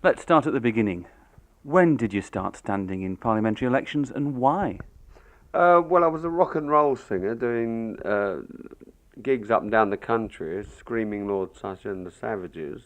Let's start at the beginning. When did you start standing in parliamentary elections and why? Well, I was a rock and roll singer doing gigs up and down the country, screaming Lord Sutch and the Savages.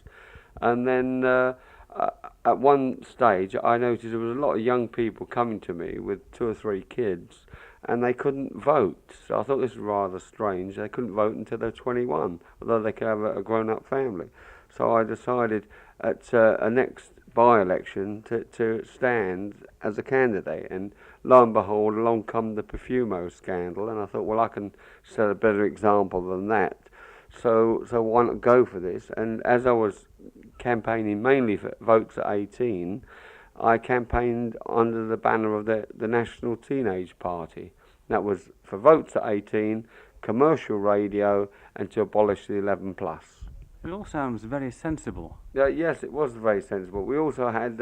And then at one stage, I noticed there was a lot of young people coming to me with 2 or 3 kids, and they couldn't vote. So I thought this was rather strange. They couldn't vote until they're 21, although they could have a grown-up family. So I decided at a next by-election to stand as a candidate, and lo and behold, along come the Perfumo scandal, and I thought, well, I can set a better example than that. So why not go for this? And as I was campaigning mainly for votes at 18, I campaigned under the banner of the National Teenage Party. That was for votes at 18, commercial radio, and to abolish the 11 plus. It all sounds very sensible. Yes, it was very sensible. We also had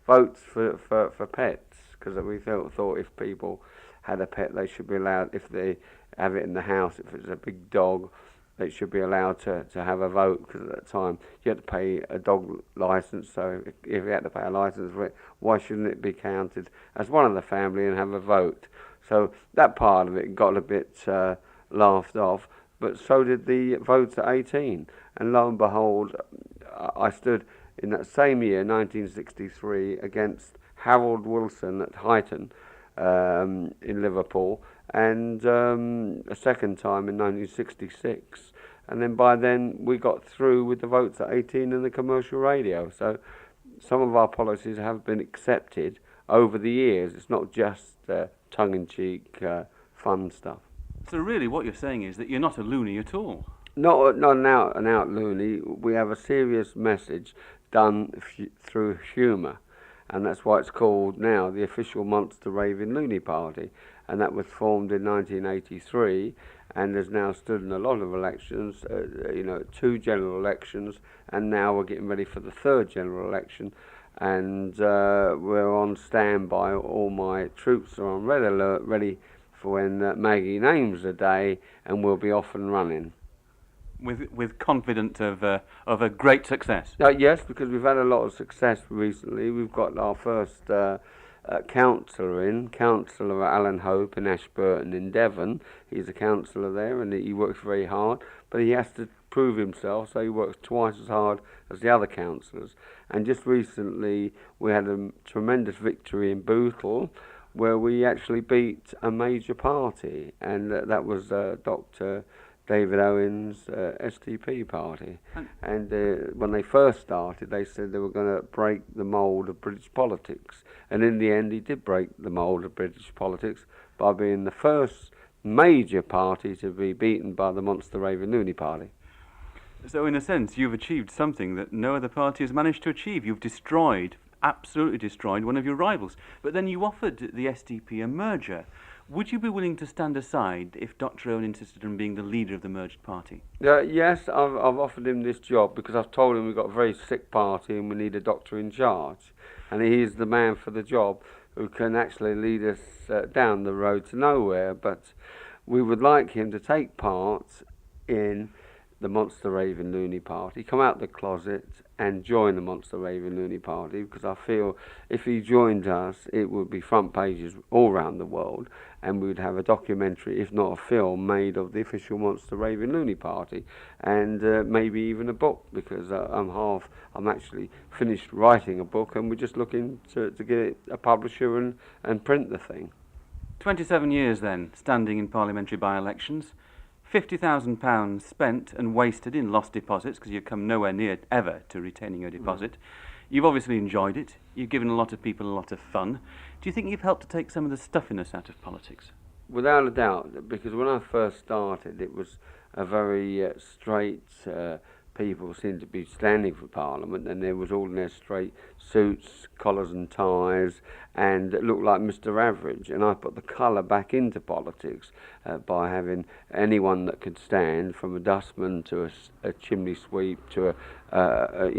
votes for pets, because we thought if people had a pet, they should be allowed, if they have it in the house, if it's a big dog, they should be allowed to have a vote, because at that time you had to pay a dog licence, so if you had to pay a licence for it, why shouldn't it be counted as one of the family and have a vote? So that part of it got a bit laughed off, but so did the votes at 18. And lo and behold, I stood in that same year, 1963, against Harold Wilson at Highton in Liverpool, and a second time in 1966. And then by then we got through with the votes at 18 in the commercial radio. So some of our policies have been accepted over the years. It's not just tongue-in-cheek fun stuff. So really what you're saying is that you're not a loony at all. Not an out loony. We have a serious message done through humour, and that's why it's called now the official Monster Raving Loony Party. And that was formed in 1983, and has now stood in a lot of elections. 2 general elections, and now we're getting ready for the 3rd general election. And we're on standby. All my troops are on red alert, ready for when Maggie names the day, and we'll be off and running. With confidence of a great success. Yes, because we've had a lot of success recently. We've got our first Councillor Alan Hope in Ashburton in Devon. He's a councillor there, and he works very hard, but he has to prove himself, so he works twice as hard as the other councillors. And just recently we had a tremendous victory in Bootle, where we actually beat a major party, and that was Dr. David Owen's STP party. And when they first started, they said they were going to break the mould of British politics. And in the end, he did break the mould of British politics by being the first major party to be beaten by the Monster Raving Loony Party. So in a sense, you've achieved something that no other party has managed to achieve. You've absolutely destroyed one of your rivals. But then you offered the SDP a merger. Would you be willing to stand aside if Dr. Owen insisted on being the leader of the merged party? Yes, I've offered him this job because I've told him we've got a very sick party and we need a doctor in charge. And he is the man for the job who can actually lead us down the road to nowhere. But we would like him to take part in the Monster Raving Loony Party, come out the closet and join the Monster Raving Loony Party, because I feel if he joined us, it would be front pages all around the world, and we would have a documentary, if not a film, made of the official Monster Raving Loony Party, and maybe even a book, because I'm actually finished writing a book, and we're just looking to get a publisher and print the thing. 27 years then, standing in parliamentary by-elections. £50,000 spent and wasted in lost deposits, because you've come nowhere near ever to retaining your deposit. You've obviously enjoyed it. You've given a lot of people a lot of fun. Do you think you've helped to take some of the stuffiness out of politics? Without a doubt, because when I first started, it was a very straight people seemed to be standing for Parliament, and there was all in their straight suits, collars and ties, and it looked like Mr. Average. And I put the colour back into politics by having anyone that could stand, from a dustman to a chimney sweep to a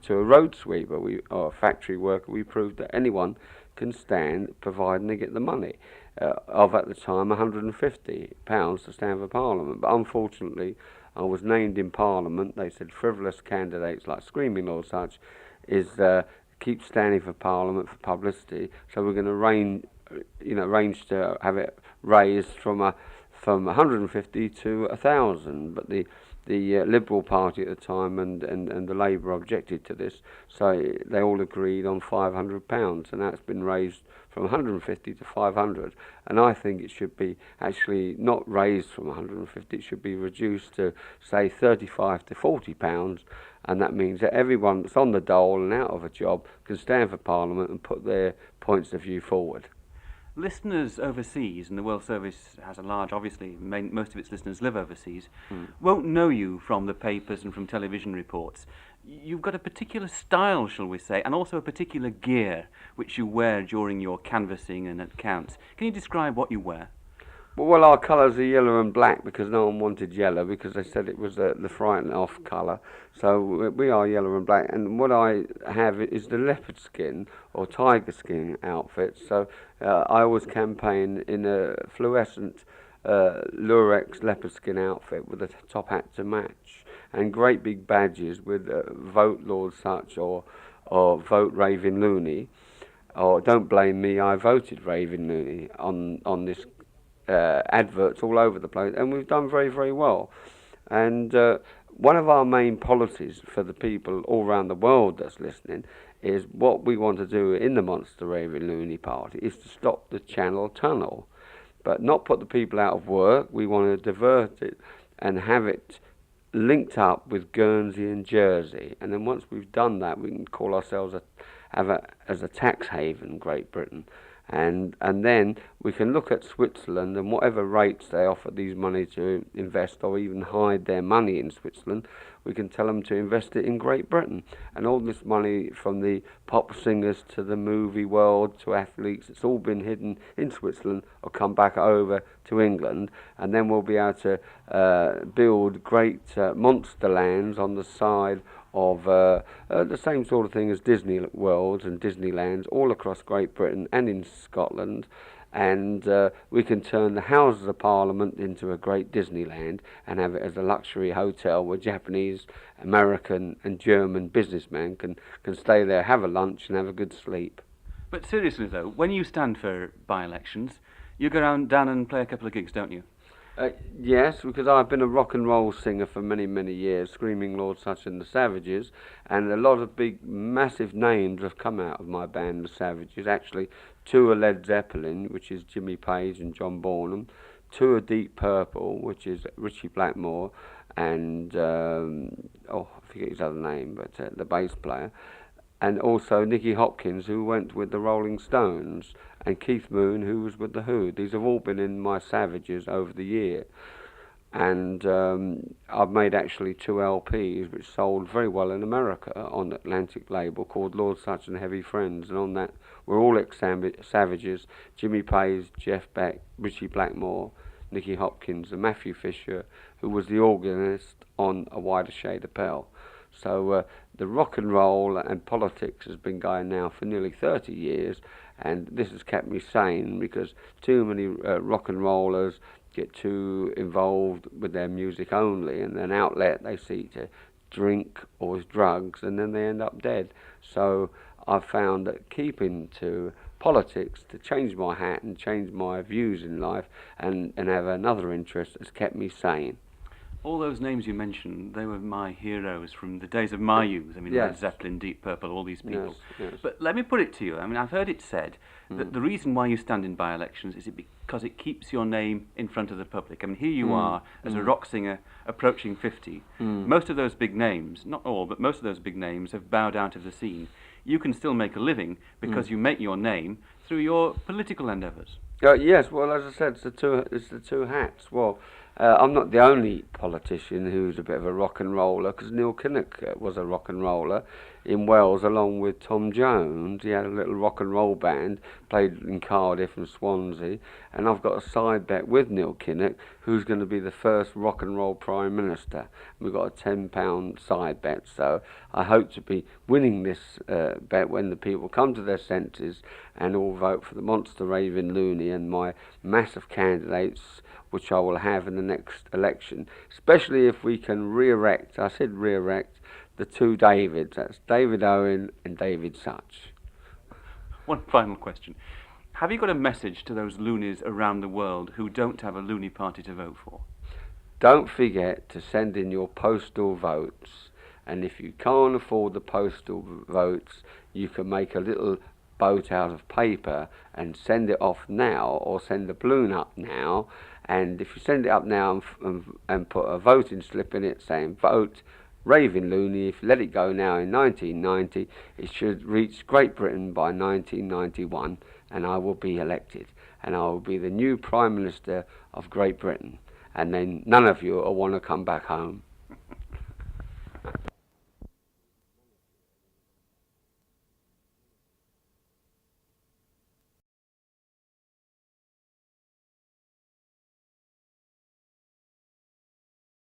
road sweeper or a factory worker. We proved that anyone can stand, providing they get the money. Of at the time £150 to stand for Parliament, but unfortunately I was named in Parliament. They said frivolous candidates like Screaming Lord Sutch is keep standing for Parliament for publicity. So we're going to arrange to have it raised from 150 to 1,000. But the Liberal Party at the time and the Labour objected to this, so they all agreed on £500, and that's been raised from 150 to 500. And I think it should be actually not raised from 150; it should be reduced to say 35 to 40 pounds, and that means that everyone that's on the dole and out of a job can stand for Parliament and put their points of view forward. Listeners overseas, and the World Service has a large, obviously, most of its listeners live overseas, won't know you from the papers and from television reports. You've got a particular style, shall we say, and also a particular gear which you wear during your canvassing and at counts. Can you describe what you wear? Well, our colours are yellow and black because no one wanted yellow because they said it was the frighten off colour. So we are yellow and black. And what I have is the leopard skin or tiger skin outfit. So I always campaign in a fluorescent lurex leopard skin outfit with a top hat to match and great big badges with Vote Lord Sutch or Vote Raving Loony, or Don't Blame Me, I Voted Raving Loony on this adverts all over the place, and we've done very, very well. And one of our main policies for the people all around the world that's listening is what we want to do in the Monster Raving Loony Party is to stop the Channel Tunnel, but not put the people out of work. We want to divert it and have it linked up with Guernsey and Jersey, and then once we've done that, we can call ourselves as a tax haven, Great Britain. And then we can look at Switzerland and whatever rates they offer these money to invest or even hide their money in Switzerland, we can tell them to invest it in Great Britain. And all this money from the pop singers to the movie world to athletes, it's all been hidden in Switzerland or come back over to England. And then we'll be able to build great monster lands on the side of the same sort of thing as Disney Worlds and Disneylands all across Great Britain and in Scotland, and we can turn the Houses of Parliament into a great Disneyland and have it as a luxury hotel where Japanese, American and German businessmen can stay there, have a lunch and have a good sleep. But seriously though, when you stand for by-elections, you go down and play a couple of gigs, don't you? Yes, because I've been a rock and roll singer for many, many years, Screaming Lord Sutch and the Savages, and a lot of big, massive names have come out of my band, the Savages. Actually, two are Led Zeppelin, which is Jimmy Page and John Bonham, two are Deep Purple, which is Richie Blackmore, and, I forget his other name, but the bass player, and also Nicky Hopkins, who went with the Rolling Stones, and Keith Moon, who was with The Who. These have all been in my Savages over the year. And I've made actually 2 LPs, which sold very well in America on the Atlantic label called Lord Sutch and Heavy Friends. And on that, we're all ex-Savages, Jimmy Page, Jeff Beck, Richie Blackmore, Nicky Hopkins, and Matthew Fisher, who was the organist on A Wider Shade of Pale. So the rock and roll and politics has been going now for nearly 30 years, and this has kept me sane because too many rock and rollers get too involved with their music only, and an outlet they see to drink or drugs, and then they end up dead. So I've found that keeping to politics, to change my hat and change my views in life and have another interest has kept me sane. All those names you mentioned, they were my heroes from the days of my youth. I mean, Yes. Led Zeppelin, Deep Purple, all these people. Yes. But let me put it to you. I mean, I've heard it said that the reason why you stand in by-elections is because it keeps your name in front of the public. I mean, here you are as a rock singer approaching 50. Most of those big names, not all, but most of those big names have bowed out of the scene. You can still make a living because you make your name through your political endeavours. Yes, well, as I said, it's the two hats. Well, I'm not the only politician who's a bit of a rock and roller, because Neil Kinnock was a rock and roller. in Wales along with Tom Jones. He had a little rock and roll band, played in Cardiff and Swansea, and I've got a side bet with Neil Kinnock, who's going to be the first rock and roll Prime Minister. We've got a £10 side bet, so I hope to be winning this bet when the people come to their senses and all vote for the Monster Raving Loony and my massive candidates, which I will have in the next election, especially if we can re-erect, I said re-erect, the two Davids. That's David Owen and David Sutch. One final question. Have you got a message to those loonies around the world who don't have a loony party to vote for? Don't forget to send in your postal votes, and if you can't afford the postal votes, you can make a little boat out of paper and send it off now, or send a balloon up now. And if you send it up now and put a voting slip in it saying vote Raving Loony, if you let it go now in 1990, it should reach Great Britain by 1991, and I will be elected, and I will be the new Prime Minister of Great Britain, and then none of you will want to come back home.